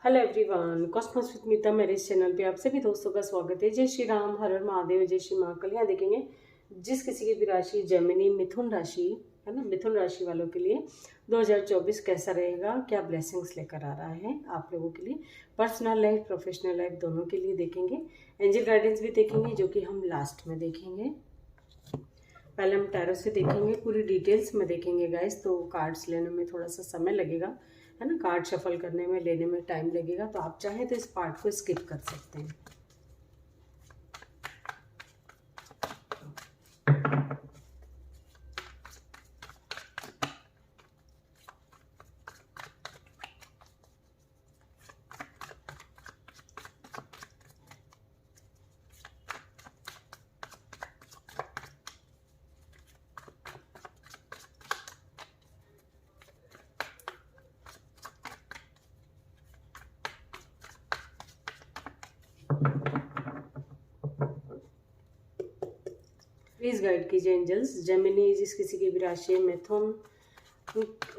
Hello everyone, Cosmos with मीता मेरे इस channel पे आप सभी दोस्तों का स्वागत है। जय श्री राम, हर हर महादेव, जय श्री महाकाल। यहाँ देखेंगे जिस किसी की भी राशि जेमिनी मिथुन राशि है ना, मिथुन राशि वालों के लिए 2024 कैसा रहेगा, क्या ब्लेसिंग्स लेकर आ रहा है आप लोगों के लिए। पर्सनल लाइफ, प्रोफेशनल लाइफ दोनों के लिए देखेंगे। एंजल गाइडेंस भी देखेंगे जो कि हम लास्ट में देखेंगे। पहले हम टैरो से देखेंगे, पूरी डिटेल्स में देखेंगे गाइस। तो कार्ड्स लेने में थोड़ा सा समय लगेगा, है ना, कार्ड शफल करने में, लेने में टाइम लगेगा। तो आप चाहें तो इस पार्ट को स्किप कर सकते हैं। प्लीज़ गाइड कीजिए एंजल्स। जेमिनी जिस किसी की भी राशि है, मिथुन,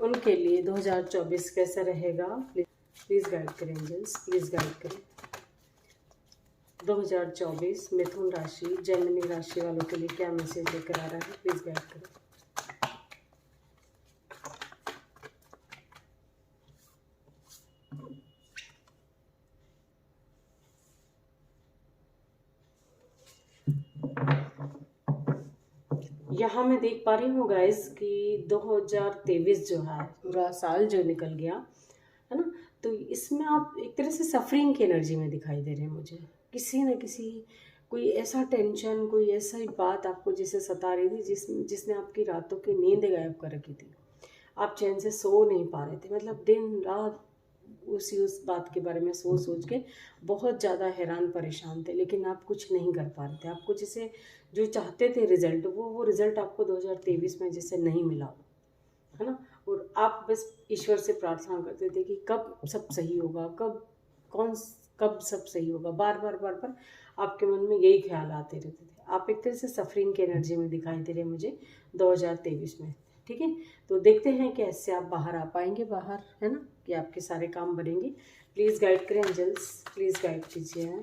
उनके लिए 2024 कैसा रहेगा। प्लीज़ गाइड करें एंजल्स, प्लीज़ गाइड करें। 2024 मिथुन राशि, जेमिनी राशि वालों के लिए क्या मैसेज लेकर आ रहा है, प्लीज़ गाइड करें। यहाँ मैं देख पा रही हूँ गाइस कि 2023 जो है, पूरा साल जो निकल गया है ना, तो इसमें आप एक तरह से सफरिंग की एनर्जी में दिखाई दे रहे हैं मुझे। किसी न किसी कोई ऐसा टेंशन, कोई ऐसा ही बात आपको जिसे सता रही थी, जिसने आपकी रातों की नींद गायब कर रखी थी। आप चैन से सो नहीं पा रहे थे, मतलब दिन रात उस बात के बारे में सोच सोच के बहुत ज़्यादा हैरान परेशान थे, लेकिन आप कुछ नहीं कर पा रहे थे। आपको जिसे जो चाहते थे रिजल्ट, वो रिजल्ट आपको 2023 में जैसे नहीं मिला, है ना। और आप बस ईश्वर से प्रार्थना करते थे कि कब सब सही होगा, कब सब सही होगा। बार बार बार बार आपके मन में यही ख्याल आते रहते थे। आप एक तरह से सफरिंग की एनर्जी में दिखाई दे रहे मुझे 2023 में। ठीक है, तो देखते हैं कि ऐसे आप बाहर आ पाएंगे, बाहर, है ना, कि आपके सारे काम बनेंगे। प्लीज़ गाइड करें एंजल्स, प्लीज़ गाइड कीजिए।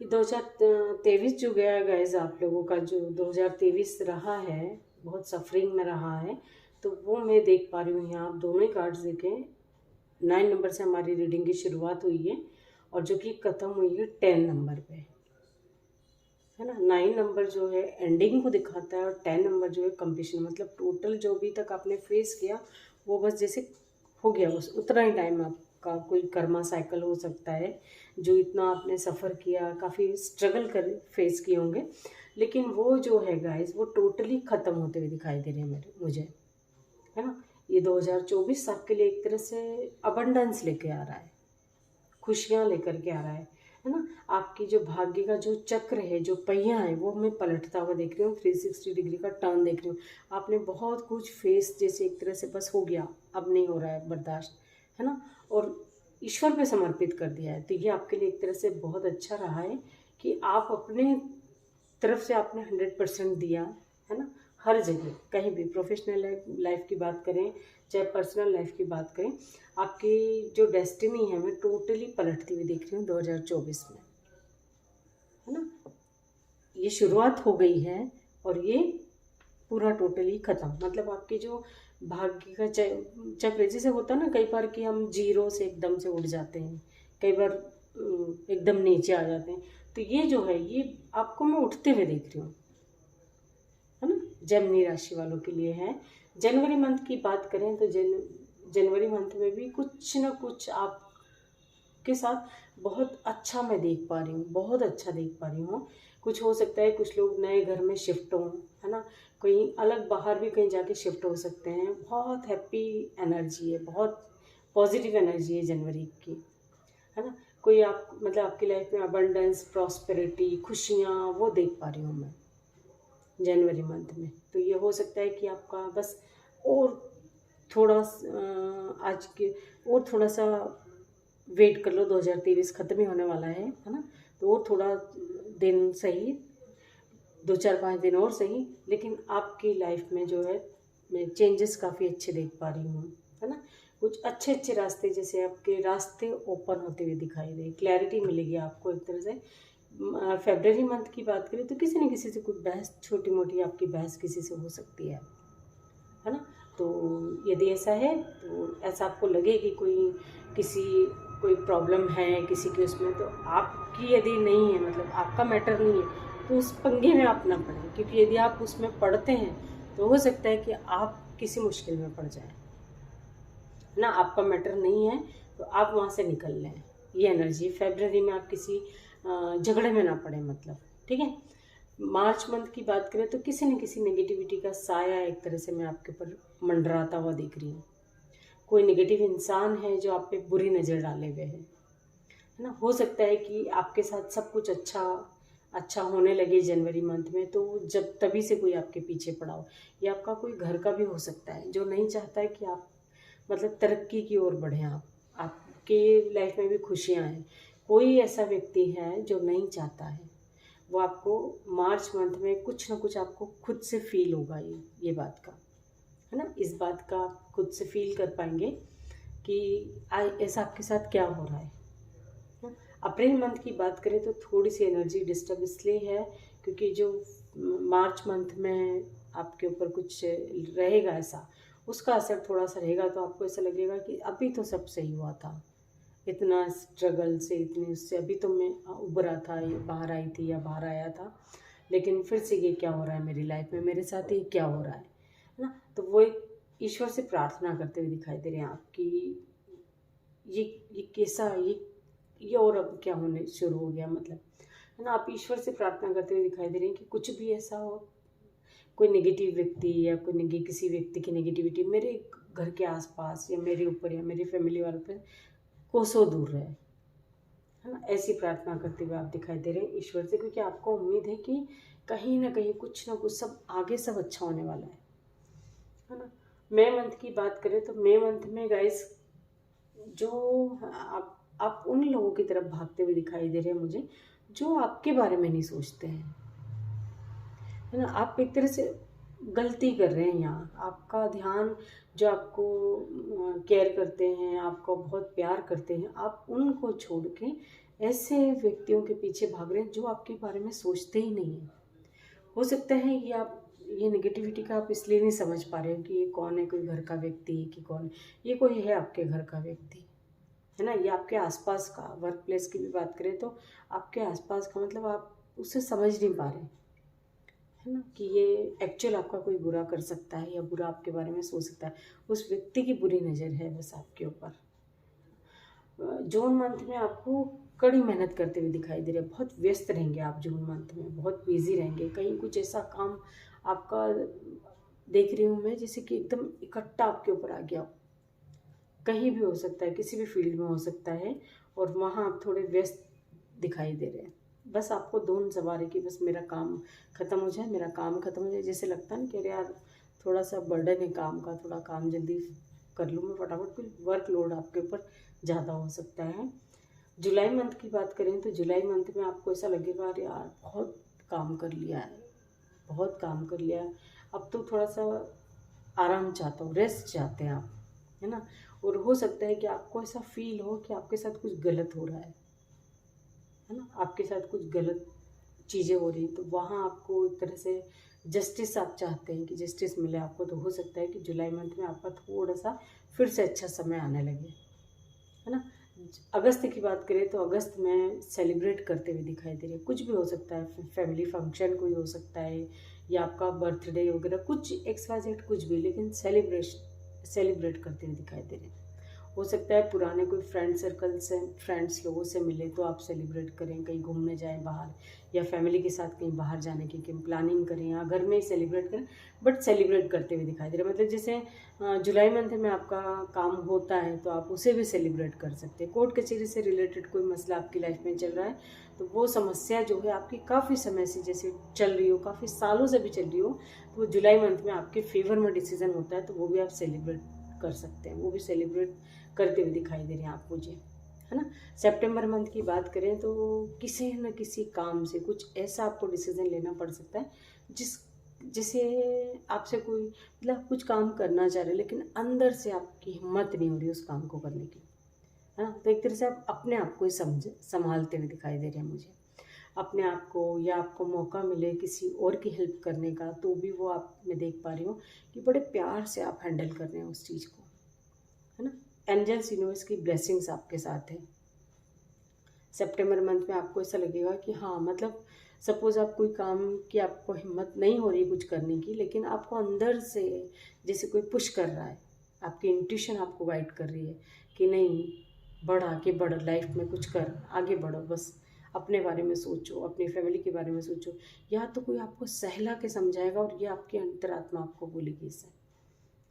ये 2023 जो गया गाइस, आप लोगों का जो 2023 रहा है बहुत सफरिंग में रहा है, तो वो मैं देख पा रही हूँ यहाँ। आप दोनों ही कार्ड्स देखें, 9 नंबर से हमारी रीडिंग की शुरुआत हुई है और जो कि ख़त्म हुई है 10 नंबर पे, है ना। 9 नंबर जो है एंडिंग को दिखाता है और 10 नंबर जो है कंप्लीशन, मतलब टोटल जो भी तक आपने फेस किया वो बस जैसे हो गया, बस उतना ही टाइम आपका कोई कर्मा साइकिल हो सकता है। जो इतना आपने सफ़र किया, काफ़ी स्ट्रगल कर फेस किए होंगे, लेकिन वो जो है गाइस वो टोटली ख़त्म होते हुए दिखाई दे रहे हैं मुझे, है ना। ये 2024 आपके लिए एक तरह से अबंडेंस लेके आ रहा है, खुशियाँ लेकर के आ रहा है ना। आपकी जो भाग्य का जो चक्र है, जो पहिया है, वो मैं पलटता हुआ देख रही हूँ। 360 डिग्री का टर्न देख रही हूँ। आपने बहुत कुछ फेस जैसे एक तरह से बस हो गया, अब नहीं हो रहा है बर्दाश्त, है ना, और ईश्वर पे समर्पित कर दिया है। तो ये आपके लिए एक तरह से बहुत अच्छा रहा है कि आप अपने तरफ से आपने 100% दिया, है ना। हर जगह, कहीं भी, प्रोफेशनल लाइफ की बात करें चाहे पर्सनल लाइफ की बात करें, आपकी जो डेस्टिनी है मैं टोटली पलटती हुई देख रही हूँ 2024 में, है ना। ये शुरुआत हो गई है और ये पूरा टोटली ख़त्म, मतलब आपके जो भाग्य का चक्र जैसे होता है ना कई बार कि हम जीरो से एकदम से उड़ जाते हैं, कई बार एकदम नीचे आ जाते हैं। तो ये जो है ये आपको मैं उठते हुए देख रही हूँ, है ना। जेमिनी राशि वालों के लिए है। जनवरी मंथ की बात करें तो जनवरी मंथ में भी कुछ ना कुछ आपके साथ बहुत अच्छा मैं देख पा रही हूँ, बहुत अच्छा देख पा रही हूँ। कुछ हो सकता है कुछ लोग नए घर में शिफ्ट हों, है ना, कहीं अलग बाहर भी कहीं जाके शिफ्ट हो सकते हैं। बहुत हैप्पी एनर्जी है, बहुत पॉजिटिव एनर्जी है जनवरी की, है ना। कोई आप मतलब आपकी लाइफ में अबंडेंस, प्रॉस्पेरिटी, खुशियाँ वो देख पा रही हूँ मैं जनवरी मंथ में। तो ये हो सकता है कि आपका बस और थोड़ा आज के और थोड़ा सा वेट कर लो, 2023 ख़त्म ही होने वाला है ना। तो और थोड़ा दिन सही, 2 4 5 दिन और सही, लेकिन आपकी लाइफ में जो है मैं चेंजेस काफ़ी अच्छे देख पा रही हूँ, है ना। कुछ अच्छे अच्छे रास्ते, जैसे आपके रास्ते ओपन होते हुए दिखाई दे, क्लैरिटी मिलेगी आपको एक तरह से। फेब्रवरी मंथ की बात करें तो किसी न किसी से कुछ बहस, छोटी मोटी आपकी बहस किसी से हो सकती है ना। तो यदि ऐसा है तो ऐसा आपको लगे कि कोई प्रॉब्लम है किसी के उसमें, तो आपकी यदि नहीं है, मतलब आपका मैटर नहीं है, तो उस पंगे में आप ना पड़ें, क्योंकि यदि आप उसमें पड़ते हैं तो हो सकता है कि आप किसी मुश्किल में पड़ जाएं, है ना। आपका मैटर नहीं है तो आप वहाँ से निकल लें। ये एनर्जी फरवरी में आप किसी झगड़े में ना पड़े, मतलब, ठीक है। मार्च मंथ की बात करें तो किसी न किसी नेगेटिविटी का साया एक तरह से मैं आपके ऊपर मंडराता हुआ देख रही हूँ। कोई नेगेटिव इंसान है जो आप पे बुरी नज़र डाले हुए है ना। हो सकता है कि आपके साथ सब कुछ अच्छा अच्छा होने लगे जनवरी मंथ में, तो जब तभी से कोई आपके पीछे पड़ा हो, या आपका कोई घर का भी हो सकता है जो नहीं चाहता है कि आप मतलब तरक्की की ओर बढ़ें, आपके लाइफ में भी खुशियाँ हैं। कोई ऐसा व्यक्ति है जो नहीं चाहता है, वो आपको मार्च मंथ में कुछ ना कुछ आपको खुद से फील होगा, ये बात का, है ना। इस बात का आप खुद से फील कर पाएंगे कि ऐसा आपके साथ क्या हो रहा है। अप्रैल मंथ की बात करें तो थोड़ी सी एनर्जी डिस्टर्ब इसलिए है क्योंकि जो मार्च मंथ में आपके ऊपर कुछ रहेगा ऐसा, उसका असर थोड़ा सा रहेगा। तो आपको ऐसा लगेगा कि अभी तो सब सही हुआ था, इतना स्ट्रगल से, इतनी उससे अभी तो मैं उभरा था, ये बाहर आई थी या बाहर आया था, लेकिन फिर से ये क्या हो रहा है मेरी लाइफ में, मेरे साथ ये क्या हो रहा है ना। तो वो एक ईश्वर से प्रार्थना करते हुए दिखाई दे रहे हैं आपकी, ये कैसा, ये और अब क्या होने शुरू हो गया, मतलब, है ना। आप ईश्वर से प्रार्थना करते हुए दिखाई दे रहे हैं कि कुछ भी ऐसा हो, कोई नेगेटिव व्यक्ति या किसी व्यक्ति की नेगेटिविटी मेरे घर के आसपास या मेरे ऊपर या मेरी फैमिली वालों पर कोसों दूर रहे, है ना। ऐसी प्रार्थना करते हुए आप दिखाई दे रहे हैं ईश्वर से, क्योंकि आपको उम्मीद है कि कहीं ना कहीं कुछ ना कुछ सब आगे सब अच्छा होने वाला है ना। मई मंथ की बात करें तो मई मंथ में गाइस जो आप उन लोगों की तरफ भागते हुए दिखाई दे रहे हैं मुझे जो आपके बारे में नहीं सोचते हैं, है ना। आप एक तरह से गलती कर रहे हैं यहाँ। आपका ध्यान, जो आपको केयर करते हैं, आपको बहुत प्यार करते हैं, आप उनको छोड़ के ऐसे व्यक्तियों के पीछे भाग रहे हैं जो आपके बारे में सोचते ही नहीं है। हो सकता है ये नेगेटिविटी का आप इसलिए नहीं समझ पा रहे हो कि ये कौन है, कोई घर का व्यक्ति कि कौन, ये कोई है आपके घर का व्यक्ति, है ना। ये आपके आसपास का, वर्क प्लेस की भी बात करें तो आपके आसपास का, मतलब आप उसे समझ नहीं पा रहे, है ना, कि ये एक्चुअल आपका कोई बुरा कर सकता है या बुरा आपके बारे में सोच सकता है। उस व्यक्ति की बुरी नज़र है बस आपके ऊपर। जून मंथ में आपको कड़ी मेहनत करते हुए दिखाई दे रहे हैं, बहुत व्यस्त रहेंगे आप जून मंथ में, बहुत बिजी रहेंगे। कहीं कुछ ऐसा काम आपका देख रही हूँ मैं जैसे कि एकदम इकट्ठा आपके ऊपर आ गया हो, कहीं भी हो सकता है, किसी भी फील्ड में हो सकता है, और वहाँ आप थोड़े व्यस्त दिखाई दे रहे हैं। बस आपको धुन सवार है कि बस मेरा काम ख़त्म हो जाए, मेरा काम ख़त्म हो जाए। जैसे लगता है ना कि अरे यार थोड़ा सा बर्डन है काम का, थोड़ा काम जल्दी कर लूँ मैं फटाफट, कोई वर्कलोड आपके ऊपर ज़्यादा हो सकता है। जुलाई मंथ की बात करें तो जुलाई मंथ में आपको ऐसा लगेगा अरे यार बहुत काम कर लिया है, बहुत काम कर लिया है, अब तो थोड़ा सा आराम चाहता हूँ, रेस्ट चाहते हैं आप, है ना। और हो सकता है कि आपको ऐसा फील हो कि आपके साथ कुछ गलत हो रहा है ना, आपके साथ कुछ गलत चीज़ें हो रही, तो वहाँ आपको एक तरह से जस्टिस आप चाहते हैं कि जस्टिस मिले आपको। तो हो सकता है कि जुलाई मंथ में आपका थोड़ा सा फिर से अच्छा समय आने लगे, है ना। अगस्त की बात करें तो अगस्त में सेलिब्रेट करते हुए दिखाई दे रहे हैं, कुछ भी हो सकता है, फैमिली फंक्शन कोई हो सकता है या आपका बर्थडे वगैरह, कुछ XYZ कुछ भी, लेकिन सेलिब्रेट करते हुए दिखाई दे रहे हैं। हो सकता है पुराने कोई फ्रेंड सर्कल से, फ्रेंड्स लोगों से मिले तो आप सेलिब्रेट करें, कहीं घूमने जाएं बाहर, या फैमिली के साथ कहीं बाहर जाने की कहीं प्लानिंग करें, या घर में ही सेलिब्रेट करें, बट सेलिब्रेट करते हुए दिखाई दे रहा है। मतलब जैसे जुलाई मंथ में आपका काम होता है तो आप उसे भी सेलिब्रेट कर सकते हैं। कोर्ट कचहरी से रिलेटेड कोई मसला आपकी लाइफ में चल रहा है तो वो समस्या जो है आपकी काफ़ी समय से जैसे चल रही हो, काफ़ी सालों से भी चल रही हो, तो वो जुलाई मंथ में आपके फेवर में डिसीजन होता है, तो वो भी आप सेलिब्रेट कर सकते हैं, वो भी सेलिब्रेट करते हुए दिखाई दे रहे हैं आप मुझे, है ना। सितंबर मंथ की बात करें तो किसी न किसी काम से कुछ ऐसा आपको डिसीजन लेना पड़ सकता है जिसे आपसे कोई, मतलब कुछ काम करना चाह रहे हैं लेकिन अंदर से आपकी हिम्मत नहीं हो रही उस काम को करने की, है ना। तो एक तरह से आप अपने आप को ही संभालते हुए दिखाई दे रहे हैं मुझे, अपने आप को, या आपको मौका मिले किसी और की हेल्प करने का तो भी वो आप, मैं देख पा रही हूँ कि बड़े प्यार से आप हैंडल कर रहे हैं उस चीज़ को, है ना। एंजल्स यूनिवर्स की ब्लेसिंग्स आपके साथ है। सितंबर मंथ में आपको ऐसा लगेगा कि हाँ, मतलब सपोज़ आप कोई काम की आपको हिम्मत नहीं हो रही कुछ करने की, लेकिन आपको अंदर से जैसे कोई पुश कर रहा है, आपकी इंट्यूशन आपको गाइड कर रही है कि नहीं, बढ़, आगे बढ़, लाइफ में कुछ कर, आगे बढ़ो, बस अपने बारे में सोचो, अपनी फैमिली के बारे में सोचो, या तो कोई आपको सहला के समझाएगा और ये आपकी अंतरात्मा आपको बोलेगी इसे,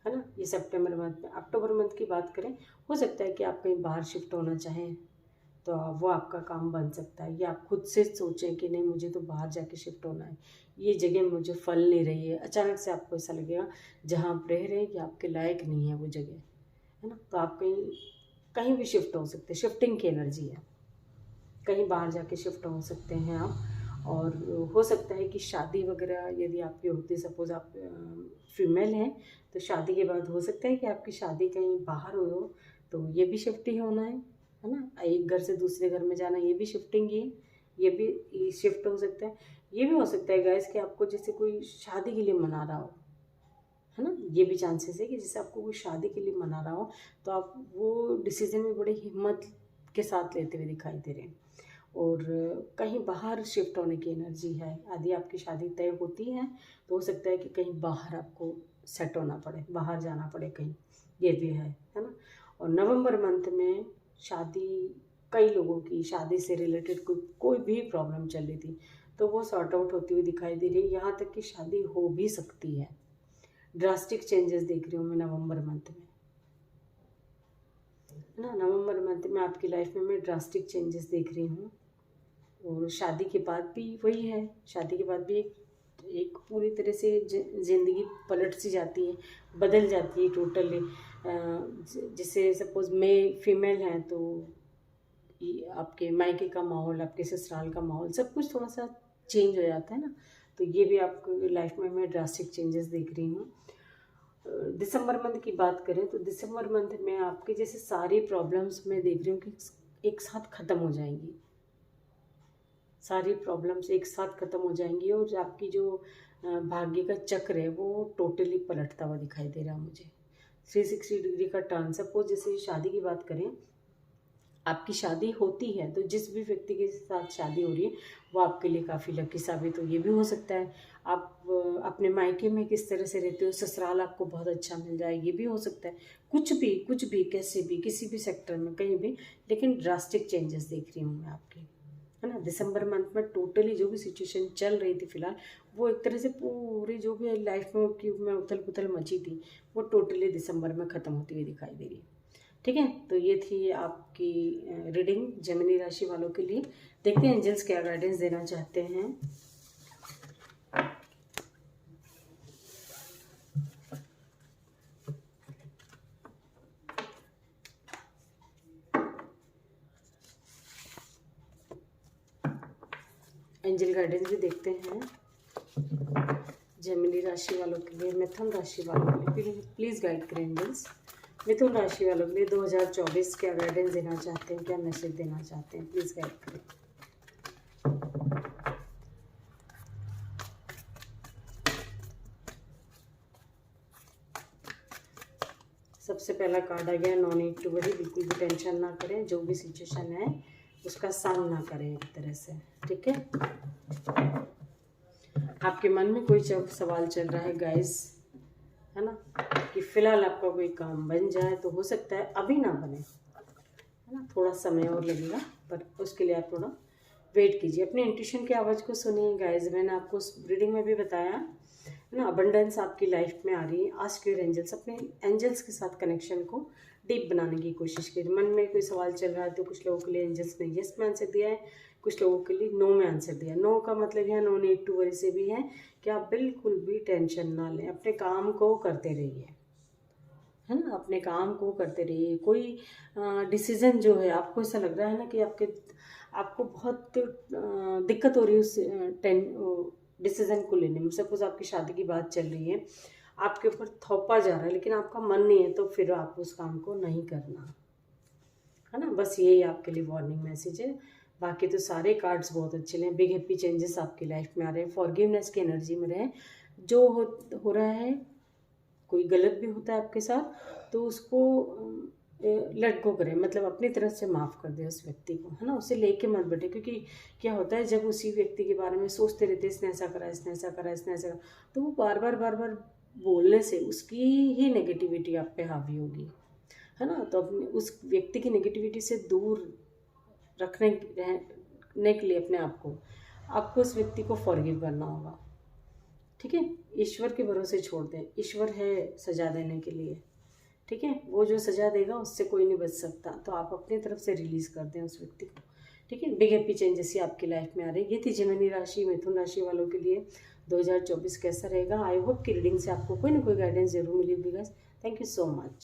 है ना। ये सितंबर मंथ में। अक्टूबर मंथ की बात करें, हो सकता है कि आप कहीं बाहर शिफ्ट होना चाहें तो वो आपका काम बन सकता है, या आप खुद से सोचें कि नहीं मुझे तो बाहर जाके शिफ्ट होना है, ये जगह मुझे फल नहीं रही है, अचानक से आपको ऐसा लगेगा जहाँ आप रह रहे हैं कि आपके लायक नहीं है वो जगह, है ना। तो आप कहीं कहीं भी शिफ्ट हो सकते हैं, शिफ्टिंग की एनर्जी है, कहीं बाहर जाके शिफ्ट हो सकते हैं आप। और हो सकता है कि शादी वगैरह यदि आपकी होती है, सपोज़ आप फीमेल हैं तो शादी के बाद हो सकता है कि आपकी शादी कहीं बाहर हो, तो ये भी शिफ्ट ही होना है ना। एक घर से दूसरे घर में जाना, ये भी शिफ्टिंग ही है, ये भी शिफ्ट हो सकता है। ये भी हो सकता है गाइस कि आपको जैसे कोई शादी के लिए मना रहा हो, है ना, ये भी चांसेस है कि जैसे आपको कोई शादी के लिए मना रहा हो तो आप वो डिसीजन में बड़ी हिम्मत के साथ लेते हुए दिखाई दे रहे हैं। और कहीं बाहर शिफ्ट होने की एनर्जी है, यदि आपकी शादी तय होती है तो हो सकता है कि कहीं बाहर आपको सेट होना पड़े, बाहर जाना पड़े कहीं, ये भी है ना। और नवंबर मंथ में शादी, कई लोगों की शादी से रिलेटेड कोई भी प्रॉब्लम चल रही थी तो वो सॉर्ट आउट होती हुई दिखाई दे रही है, यहाँ तक कि शादी हो भी सकती है। ड्रास्टिक चेंजेस देख रही हूँ मैं नवंबर मंथ में, है ना। नवंबर मंथ में आपकी लाइफ में मैं ड्रास्टिक चेंजेस देख रही हूँ। और शादी के बाद भी वही है, शादी के बाद भी एक पूरी तरह से ज़िंदगी पलट सी जाती है, बदल जाती है टोटली। जैसे सपोज़ मैं फीमेल हैं तो आपके मायके का माहौल, आपके ससुराल का माहौल, सब कुछ थोड़ा सा चेंज हो जाता है ना। तो ये भी आपको लाइफ में मैं ड्रास्टिक चेंजेस देख रही हूँ। दिसंबर मंथ की बात करें तो दिसंबर मंथ में आपके जैसे सारी प्रॉब्लम्स मैं देख रही हूँ कि एक साथ ख़त्म हो जाएंगी, सारी प्रॉब्लम्स एक साथ ख़त्म हो जाएंगी और आपकी जो भाग्य का चक्र है वो टोटली पलटता हुआ दिखाई दे रहा है मुझे। 360 डिग्री का टर्न। सपोज जैसे शादी की बात करें, आपकी शादी होती है तो जिस भी व्यक्ति के साथ शादी हो रही है वो आपके लिए काफ़ी लकी साबित हो। ये भी हो सकता है आप अपने मायके में किस तरह से रहते हो, ससुराल आपको बहुत अच्छा मिल जाए, ये भी हो सकता है। कुछ भी कैसे भी किसी भी सेक्टर में कहीं भी, लेकिन ड्रास्टिक चेंजेस देख रही हूँ मैं आपकी, है ना। दिसंबर मंथ में टोटली जो भी सिचुएशन चल रही थी फिलहाल, वो एक तरह से पूरी जो भी लाइफ में उथल पुथल मची थी वो टोटली दिसंबर में ख़त्म होती हुई दिखाई दे रही है। ठीक है, तो ये थी आपकी रीडिंग जेमिनी राशि वालों के लिए। देखते हैं एंजल्स क्या गाइडेंस देना चाहते हैं। एंजल गाइडेंस भी देखते हैं जेमिनी राशि वालों के लिए, मिथुन राशि वालों के लिए। प्लीज़ गाइड करें एंजल्स। मिथुन राशि वालों के लिए 2024 क्या गाइडेंस देना चाहते हैं, क्या मैसेज देना चाहते हैं, प्लीज़ गाइड करें। सबसे पहला कार्ड आ गया नो नीड टू वरी। बिल्कुल भी टेंशन ना करें, जो भी सिचुएशन है उसका सामना करें एक तरह से। ठीक है, आपके मन में कोई सवाल चल रहा है गाइस, है ना, कि फिलहाल आपका कोई काम बन जाए, तो हो सकता है अभी ना बने, है ना, थोड़ा समय और लगेगा, पर उसके लिए आप थोड़ा वेट कीजिए। अपने इंट्यूशन की आवाज़ को सुनिए गाइस। मैंने आपको रीडिंग में भी बताया, है ना, अबंडेंस आपकी लाइफ में आ रही है। आस्क योर एंजल्स, अपने एंजल्स के साथ कनेक्शन को डीप बनाने की कोशिश कीजिए। मन में कोई सवाल चल रहा है तो कुछ लोगों के लिए एंजल्स ने यस में आंसर दिया है, कुछ लोगों के लिए नो में आंसर दिया। नो का मतलब यहाँ नो नीड टू वरी से भी है कि आप बिल्कुल भी टेंशन ना लें, अपने काम को करते रहिए, है ना, अपने काम को करते रहिए। कोई डिसीज़न जो है आपको ऐसा लग रहा है ना कि आपको बहुत दिक्कत हो रही है उस डिसीज़न को लेने में। सपोज आपकी शादी की बात चल रही है, आपके ऊपर थोपा जा रहा है लेकिन आपका मन नहीं है, तो फिर आप उस काम को नहीं करना, है ना। बस यही आपके लिए वार्निंग मैसेज है। बाकी तो सारे कार्ड्स बहुत अच्छे हैं। बिग हैप्पी चेंजेस आपकी लाइफ में आ रहे हैं। फॉरगिवनेस की एनर्जी में रहे। जो हो रहा है, कोई गलत भी होता है आपके साथ तो उसको लेट गो करें, मतलब अपनी तरफ से माफ़ कर दे उस व्यक्ति को, है ना। उसे लेके मत बैठे, क्योंकि क्या होता है जब उसी व्यक्ति के बारे में सोचते रहते इसने ऐसा करा, इसने ऐसा करा, इसने ऐसा करा, तो वो बार बार बोलने से उसकी ही नेगेटिविटी आप पे हावी होगी, है ना। तो अपने उस व्यक्ति की नेगेटिविटी से दूर रहने के लिए अपने आप को आपको उस व्यक्ति को फॉरगिव करना होगा। ठीक है, ईश्वर के भरोसे छोड़ दें, ईश्वर है सजा देने के लिए। ठीक है, वो जो सजा देगा उससे कोई नहीं बच सकता, तो आप अपनी तरफ से रिलीज़ कर दें उस व्यक्ति को। ठीक है, बिग हैप्पी चेंजेस ही आपकी लाइफ में आ रही है। ये थी जेमिनी राशि मिथुन राशि वालों के लिए 2024 कैसा रहेगा। आई होप कि रीडिंग से आपको कोई ना कोई गाइडेंस जरूर मिली होगी guys. Thank you so much.